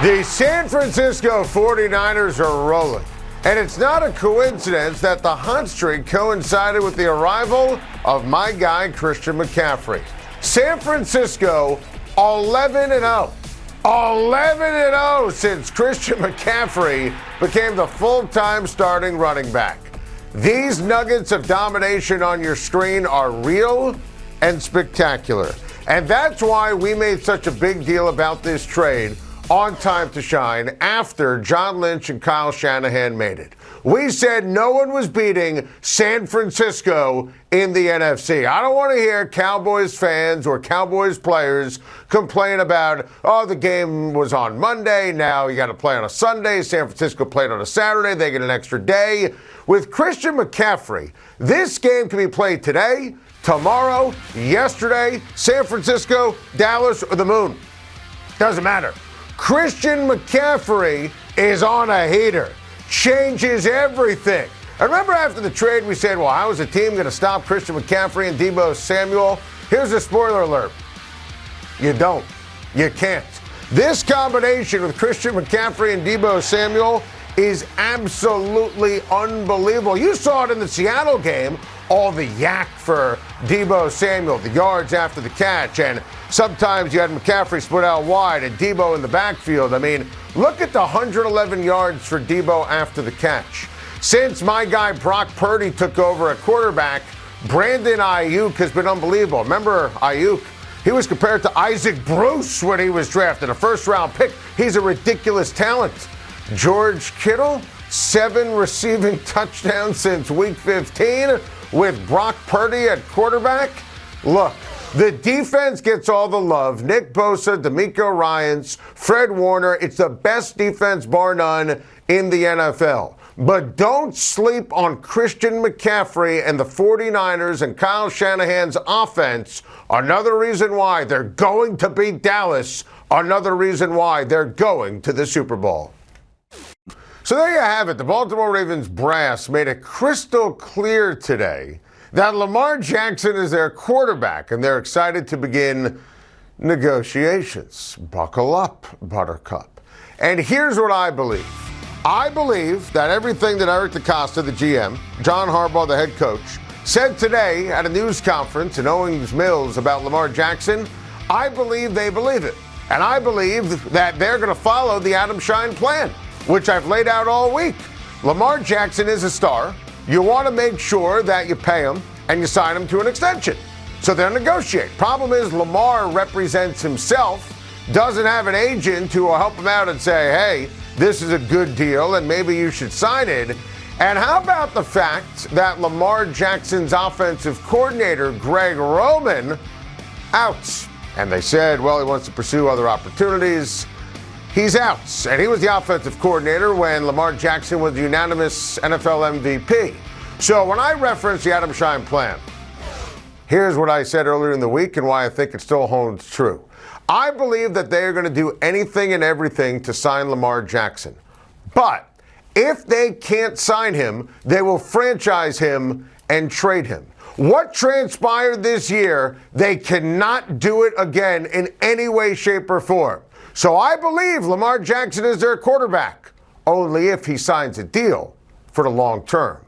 The San Francisco 49ers are rolling. And it's not a coincidence that the hot streak coincided with the arrival of my guy, Christian McCaffrey. San Francisco 11-0. 11-0 since Christian McCaffrey became the full-time starting running back. These nuggets of domination on your screen are real and spectacular. And that's why we made such a big deal about this trade on Time to Shine after John Lynch and Kyle Shanahan made it. We said no one was beating San Francisco in the NFC. I don't want to hear Cowboys fans or Cowboys players complain about, oh, the game was on Monday, now you got to play on a Sunday. San Francisco played on a Saturday, they get an extra day. With Christian McCaffrey, this game can be played today, tomorrow, yesterday, San Francisco, Dallas, or the moon. Doesn't matter. Christian McCaffrey is on a heater. Changes everything. I remember after the trade we said, well, how is the team going to stop Christian McCaffrey and Deebo Samuel? Here's a spoiler alert. You don't. You can't. This combination with Christian McCaffrey and Deebo Samuel is absolutely unbelievable. You saw it in the Seattle game, all the yak for Deebo Samuel, the yards after the catch, and sometimes you had McCaffrey split out wide and Deebo in the backfield. I mean, look at the 111 yards for Deebo after the catch. Since my guy Brock Purdy took over at quarterback, Brandon Ayuk has been unbelievable. Remember Ayuk? He was compared to Isaac Bruce when he was drafted, a first-round pick. He's a ridiculous talent. George Kittle, 7 receiving touchdowns since Week 15 with Brock Purdy at quarterback. Look, the defense gets all the love. Nick Bosa, DeMeco Ryans, Fred Warner. It's the best defense, bar none, in the NFL. But don't sleep on Christian McCaffrey and the 49ers and Kyle Shanahan's offense. Another reason why they're going to beat Dallas. Another reason why they're going to the Super Bowl. So there you have it. The Baltimore Ravens brass made it crystal clear today that Lamar Jackson is their quarterback, and they're excited to begin negotiations. Buckle up, Buttercup. And here's what I believe. I believe that everything that Eric DeCosta, the GM, John Harbaugh, the head coach, said today at a news conference in Owings Mills about Lamar Jackson, I believe they believe it. And I believe that they're going to follow the Adam Schein plan, which I've laid out all week. Lamar Jackson is a star. You want to make sure that you pay him and you sign him to an extension. So they'll negotiate. Problem is Lamar represents himself, doesn't have an agent who will help him out and say, hey, this is a good deal and maybe you should sign it. And how about the fact that Lamar Jackson's offensive coordinator, Greg Roman, out? And they said, well, he wants to pursue other opportunities. He's out. And he was the offensive coordinator when Lamar Jackson was the unanimous NFL MVP. So when I reference the Adam Schein plan, here's what I said earlier in the week and why I think it still holds true. I believe that they are going to do anything and everything to sign Lamar Jackson. But if they can't sign him, they will franchise him and trade him. What transpired this year, they cannot do it again in any way, shape, or form. So I believe Lamar Jackson is their quarterback, only if he signs a deal for the long term.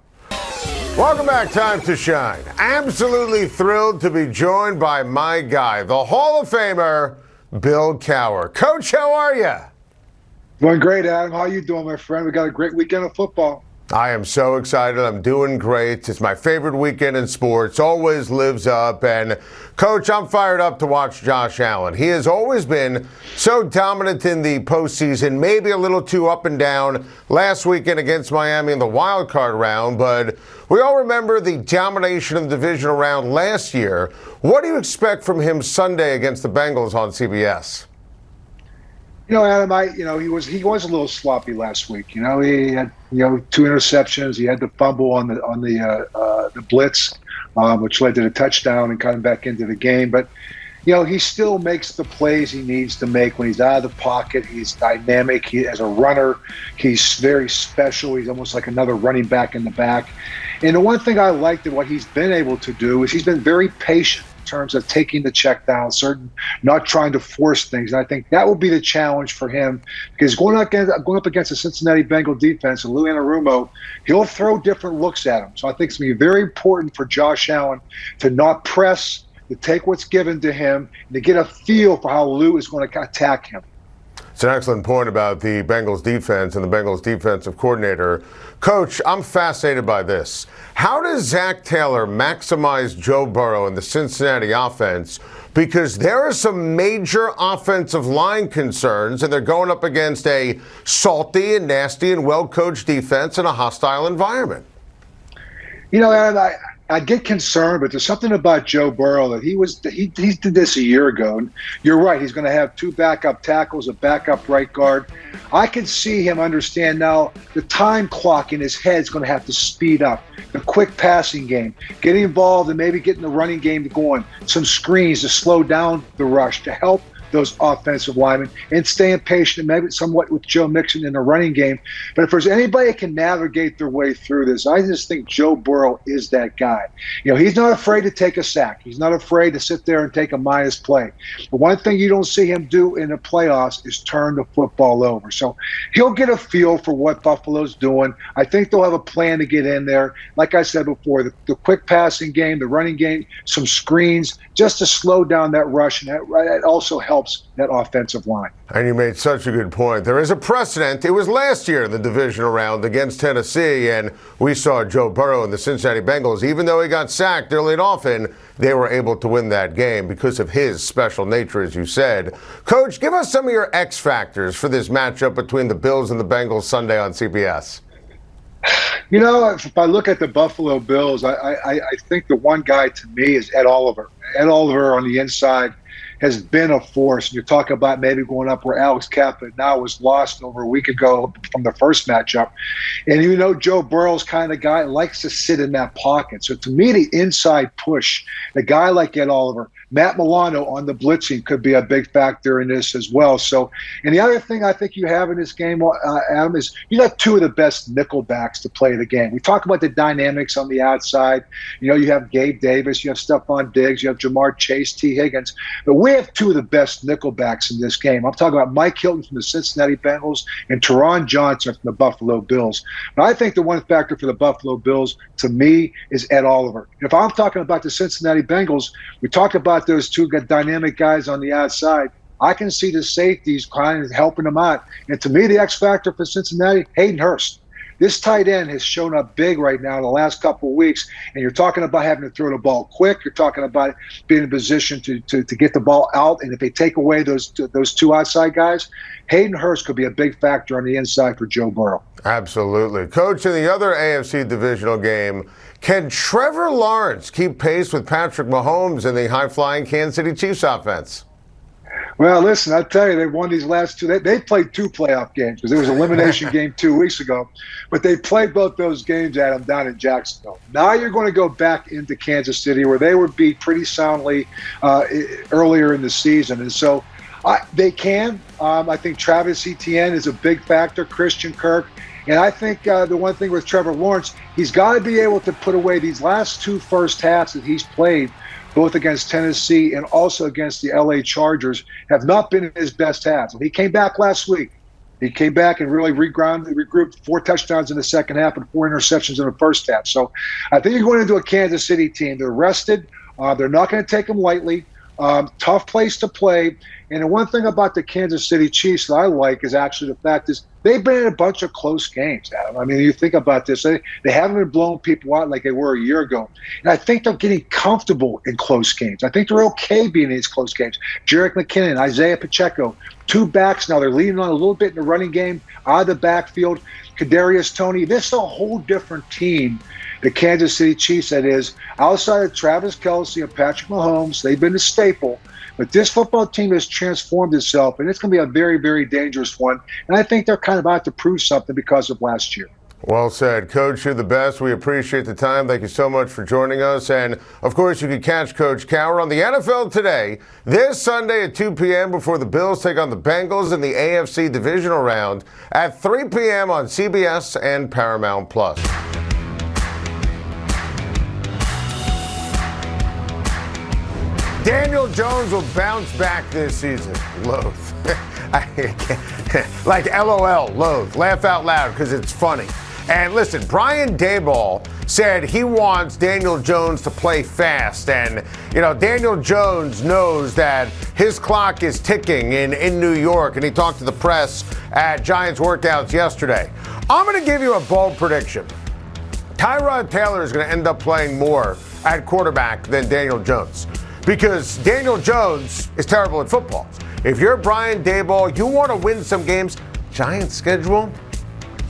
Welcome back, Time to Shine. Absolutely thrilled to be joined by my guy, the Hall of Famer, Bill Cowher. Coach, how are you? Doing great, Adam. How you doing, my friend? We got a great weekend of football. I am so excited. I'm doing great. It's my favorite weekend in sports. Always lives up. And, Coach, I'm fired up to watch Josh Allen. He has always been so dominant in the postseason, maybe a little too up and down last weekend against Miami in the wild card round. But we all remember the domination of the divisional round last year. What do you expect from him Sunday against the Bengals on CBS? You know, Adam, he was a little sloppy last week. He had 2 interceptions. He had the fumble on the blitz, which led to the touchdown and got him back into the game. But he still makes the plays he needs to make when he's out of the pocket. He's dynamic. As a runner, he's very special. He's almost like another running back in the back. And the one thing I liked in what he's been able to do is he's been very patient. terms of taking the check down, not trying to force things. And I think that will be the challenge for him, because going up against the Cincinnati Bengal defense and Lou Anarumo, he'll throw different looks at him. So I think it's going to be very important for Josh Allen to not press, to take what's given to him, and to get a feel for how Lou is going to attack him. It's an excellent point about the Bengals defense and the Bengals defensive coordinator. Coach, I'm fascinated by this. How does Zach Taylor maximize Joe Burrow and the Cincinnati offense? Because there are some major offensive line concerns, and they're going up against a salty and nasty and well-coached defense in a hostile environment. You know, Adam, I get concerned, but there's something about Joe Burrow that he did this a year ago. And you're right, he's going to have two backup tackles, a backup right guard. I can see him understand now the time clock in his head is going to have to speed up. The quick passing game, getting involved and maybe getting the running game going, some screens to slow down the rush, to help those offensive linemen, and staying patient, maybe somewhat with Joe Mixon in the running game. But if there's anybody that can navigate their way through this, I just think Joe Burrow is that guy. You know, he's not afraid to take a sack. He's not afraid to sit there and take a minus play. But one thing you don't see him do in the playoffs is turn the football over. So he'll get a feel for what Buffalo's doing. I think they'll have a plan to get in there. Like I said before, the quick passing game, the running game, some screens, just to slow down that rush, and that also helps that offensive line. And you made such a good point. There is a precedent. It was last year in the divisional round against Tennessee, and we saw Joe Burrow and the Cincinnati Bengals. Even though he got sacked early and often, they were able to win that game because of his special nature, as you said. Coach, give us some of your X factors for this matchup between the Bills and the Bengals Sunday on CBS. You know, if I look at the Buffalo Bills, I think the one guy to me is Ed Oliver. Ed Oliver on the inside has been a force. And you're talking about maybe going up where Alex Kappa now was lost over a week ago from the first matchup. And you know, Joe Burrow's kind of guy likes to sit in that pocket. So to me, the inside push, a guy like Ed Oliver, Matt Milano on the blitzing could be a big factor in this as well. So, and the other thing I think you have in this game, Adam, is you got two of the best nickel backs to play the game. We talk about the dynamics on the outside. You know, you have Gabe Davis, you have Stephon Diggs, you have Jamar Chase, T. Higgins. But we have two of the best nickel backs in this game. I'm talking about Mike Hilton from the Cincinnati Bengals and Teron Johnson from the Buffalo Bills. But I think the one factor for the Buffalo Bills, to me, is Ed Oliver. If I'm talking about the Cincinnati Bengals, we talk about those two dynamic guys on the outside. I can see the safeties kind of helping them out. And to me, the X factor for Cincinnati, Hayden Hurst. This tight end has shown up big right now in the last couple of weeks, and you're talking about having to throw the ball quick. You're talking about being in a position to get the ball out, and if they take away those two outside guys, Hayden Hurst could be a big factor on the inside for Joe Burrow. Absolutely. Coach, in the other AFC divisional game, can Trevor Lawrence keep pace with Patrick Mahomes in the high-flying Kansas City Chiefs offense? Well, listen, I tell you, they won these last two. They played two playoff games because there was an elimination game 2 weeks ago. But they played both those games, Adam, down in Jacksonville. Now you're going to go back into Kansas City, where they were beat pretty soundly earlier in the season. And so they can. I think Travis Etienne is a big factor, Christian Kirk. And I think the one thing with Trevor Lawrence, he's got to be able to put away these last two first halves that he's played, both against Tennessee and also against the LA Chargers, have not been his best halves. He came back last week. He came back and really regrouped, 4 touchdowns in the second half and 4 interceptions in the first half. So I think you're going into a Kansas City team. They're rested. They're not going to take them lightly. Tough place to play. And the one thing about the Kansas City Chiefs that I like is actually the fact is they've been in a bunch of close games, Adam. I mean, you think about this. They haven't been blowing people out like they were a year ago. And I think they're getting comfortable in close games. I think they're okay being in these close games. Jerick McKinnon, Isaiah Pacheco, 2 backs now. They're leaning on a little bit in the running game, out of the backfield. Kadarius Toney. This is a whole different team, the Kansas City Chiefs, that is, outside of Travis Kelce and Patrick Mahomes. They've been a staple. But this football team has transformed itself, and it's going to be a very, very dangerous one. And I think they're kind of out to prove something because of last year. Well said. Coach, you're the best. We appreciate the time. Thank you so much for joining us. And, of course, you can catch Coach Cowher on the NFL Today this Sunday at 2 p.m. before the Bills take on the Bengals in the AFC divisional round at 3 p.m. on CBS and Paramount+. Daniel Jones will bounce back this season. Loathe. Like LOL, loathe. Laugh out loud because it's funny. And listen, Brian Daboll said he wants Daniel Jones to play fast. And, Daniel Jones knows that his clock is ticking in New York. And he talked to the press at Giants workouts yesterday. I'm going to give you a bold prediction. Tyrod Taylor is going to end up playing more at quarterback than Daniel Jones. Because Daniel Jones is terrible at football. If you're Brian Daboll, you want to win some games. Giants schedule,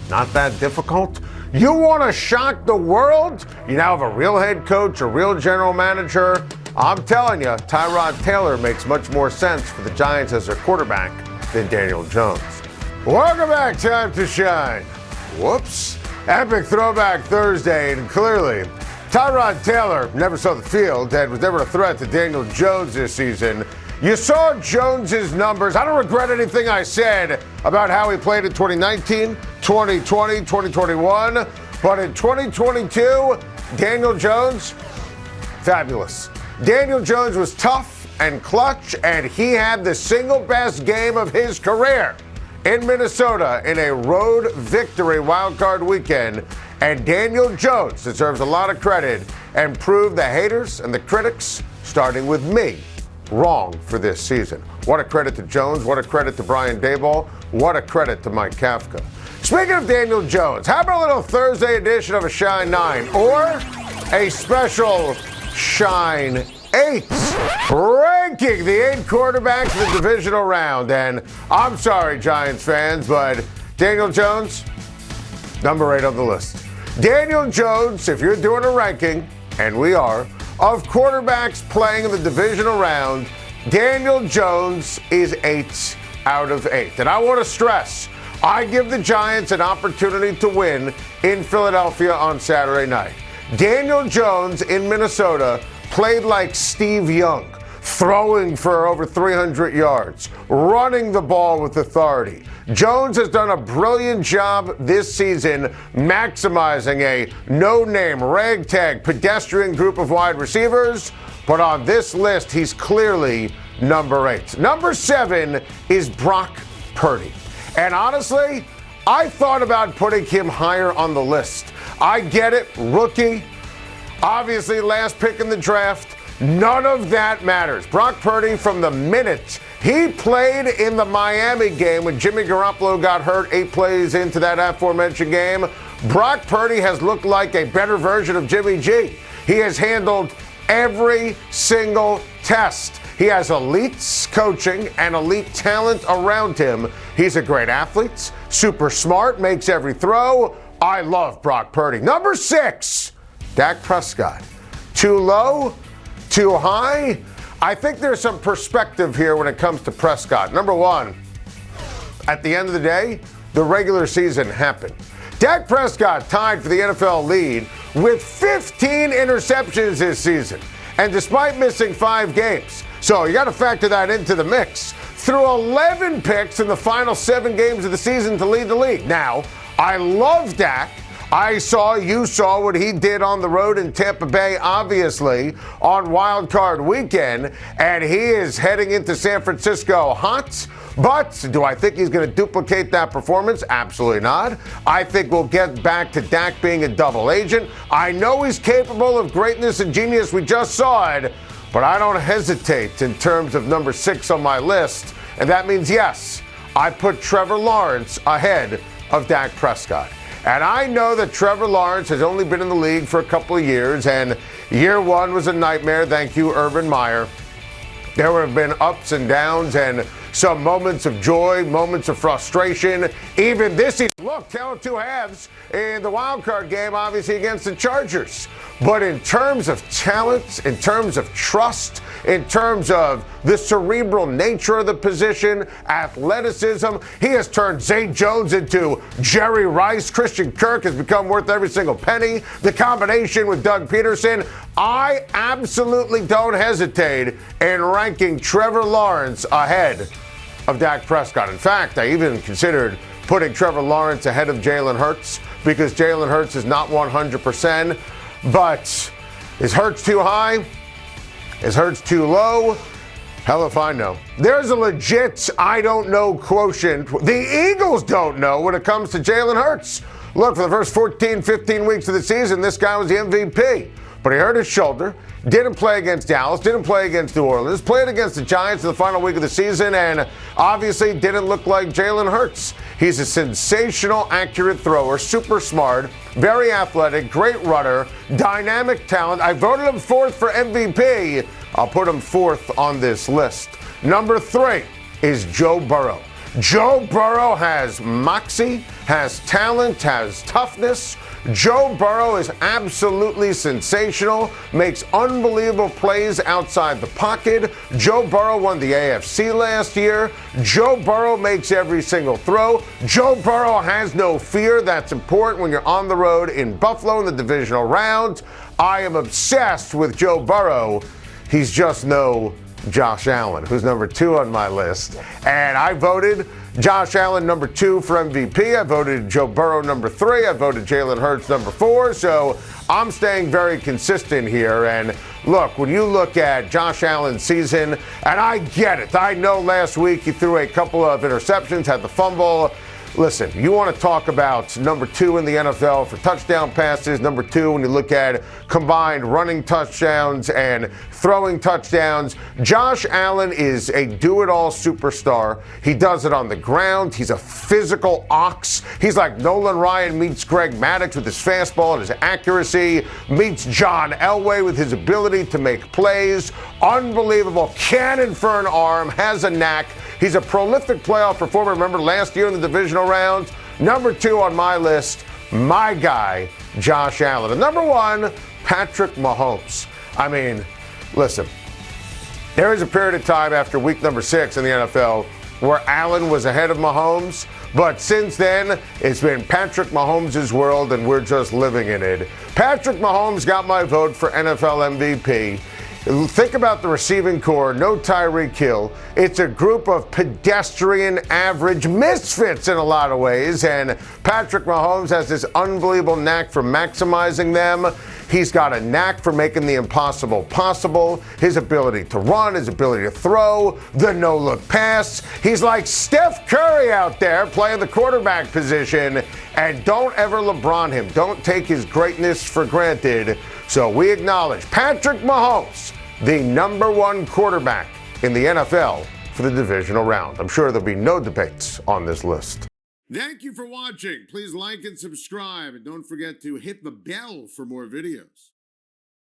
not that difficult. You want to shock the world? You now have a real head coach, a real general manager. I'm telling you, Tyrod Taylor makes much more sense for the Giants as their quarterback than Daniel Jones. Welcome back, time to shine. Whoops. Epic Throwback Thursday, and clearly, Tyrod Taylor never saw the field and was never a threat to Daniel Jones this season. You saw Jones's numbers. I don't regret anything I said about how he played in 2019, 2020, 2021. But in 2022, Daniel Jones, fabulous. Daniel Jones was tough and clutch, and he had the single best game of his career in Minnesota in a road victory wildcard weekend. And Daniel Jones deserves a lot of credit and proved the haters and the critics, starting with me, wrong for this season. What a credit to Jones. What a credit to Brian Daboll. What a credit to Mike Kafka. Speaking of Daniel Jones, how about a little Thursday edition of a Schein 9 or a special Schein 8, ranking the 8 quarterbacks in the divisional round. And I'm sorry, Giants fans, but Daniel Jones, number 8 on the list. Daniel Jones, if you're doing a ranking, and we are, of quarterbacks playing in the divisional round, Daniel Jones is 8 out of 8. And I want to stress, I give the Giants an opportunity to win in Philadelphia on Saturday night. Daniel Jones in Minnesota played like Steve Young, throwing for over 300 yards, running the ball with authority. Jones has done a brilliant job this season maximizing a no-name, ragtag, pedestrian group of wide receivers, but on this list, he's clearly number 8. Number 7 is Brock Purdy. And honestly, I thought about putting him higher on the list. I get it, rookie, obviously last pick in the draft. None of that matters. Brock Purdy, from the minute he played in the Miami game when Jimmy Garoppolo got hurt 8 plays into that aforementioned game, Brock Purdy has looked like a better version of Jimmy G. He has handled every single test. He has elite coaching and elite talent around him. He's a great athlete, super smart, makes every throw. I love Brock Purdy. Number 6, Dak Prescott. Too low? Too high? I think there's some perspective here when it comes to Prescott. Number 1, at the end of the day, the regular season happened. Dak Prescott tied for the NFL lead with 15 interceptions this season. And despite missing 5 games, so you got to factor that into the mix, threw 11 picks in the final 7 games of the season to lead the league. Now, I love Dak. You saw what he did on the road in Tampa Bay, obviously, on Wild Card Weekend, and he is heading into San Francisco hot. But do I think he's going to duplicate that performance? Absolutely not. I think we'll get back to Dak being a double agent. I know he's capable of greatness and genius. We just saw it. But I don't hesitate in terms of number 6 on my list. And that means, yes, I put Trevor Lawrence ahead of Dak Prescott. And I know that Trevor Lawrence has only been in the league for a couple of years, and year 1 was a nightmare. Thank you, Urban Meyer. There have been ups and downs and some moments of joy, moments of frustration. Even this season, look, tell 2 halves in the wild card game, obviously against the Chargers. But in terms of talent, in terms of trust, in terms of the cerebral nature of the position, athleticism, he has turned Zay Jones into Jerry Rice. Christian Kirk has become worth every single penny. The combination with Doug Peterson, I absolutely don't hesitate in ranking Trevor Lawrence ahead of Dak Prescott. In fact, I even considered putting Trevor Lawrence ahead of Jalen Hurts because Jalen Hurts is not 100%. But is Hurts too high? Is Hurts too low? Hell if I know. There's a legit I don't know quotient the Eagles don't know when it comes to Jalen Hurts. Look, for the first 14, 15 weeks of the season, this guy was the MVP. But he hurt his shoulder, didn't play against Dallas, didn't play against New Orleans, played against the Giants in the final week of the season, and obviously didn't look like Jalen Hurts. He's a sensational, accurate thrower, super smart, very athletic, great runner, dynamic talent. I voted him fourth for MVP. I'll put him fourth on this list. Number 3 is Joe Burrow. Joe Burrow has moxie, has talent, has toughness. Joe Burrow is absolutely sensational, makes unbelievable plays outside the pocket. Joe Burrow won the AFC last year. Joe Burrow makes every single throw. Joe Burrow has no fear. That's important when you're on the road in Buffalo in the divisional round. I am obsessed with Joe Burrow. He's just no Josh Allen, who's number 2 on my list. And I voted Josh Allen number 2 for MVP. I voted Joe Burrow number 3. I voted Jalen Hurts number 4. So I'm staying very consistent here. And look, when you look at Josh Allen's season, and I get it. I know last week he threw a couple of interceptions, had the fumble. Listen, you want to talk about number 2 in the NFL for touchdown passes, number 2 when you look at combined running touchdowns and throwing touchdowns. Josh Allen is a do-it-all superstar. He does it on the ground. He's a physical ox. He's like Nolan Ryan meets Greg Maddux with his fastball and his accuracy, meets John Elway with his ability to make plays. Unbelievable cannon for an arm, has a knack. He's a prolific playoff performer. Remember last year in the divisional round? Number 2 on my list, my guy, Josh Allen. And number 1, Patrick Mahomes. I mean, listen, there is a period of time after week number 6 in the NFL where Allen was ahead of Mahomes. But since then, it's been Patrick Mahomes' world, and we're just living in it. Patrick Mahomes got my vote for NFL MVP. Think about the receiving core, no Tyreek Hill. It's a group of pedestrian, average misfits in a lot of ways, and Patrick Mahomes has this unbelievable knack for maximizing them. He's got a knack for making the impossible possible. His ability to run, his ability to throw, the no-look pass. He's like Steph Curry out there playing the quarterback position, and don't ever LeBron him. Don't take his greatness for granted. So we acknowledge Patrick Mahomes, the number 1 quarterback in the NFL for the divisional round. I'm sure there'll be no debates on this list. Thank you for watching. Please like and subscribe, and don't forget to hit the bell for more videos.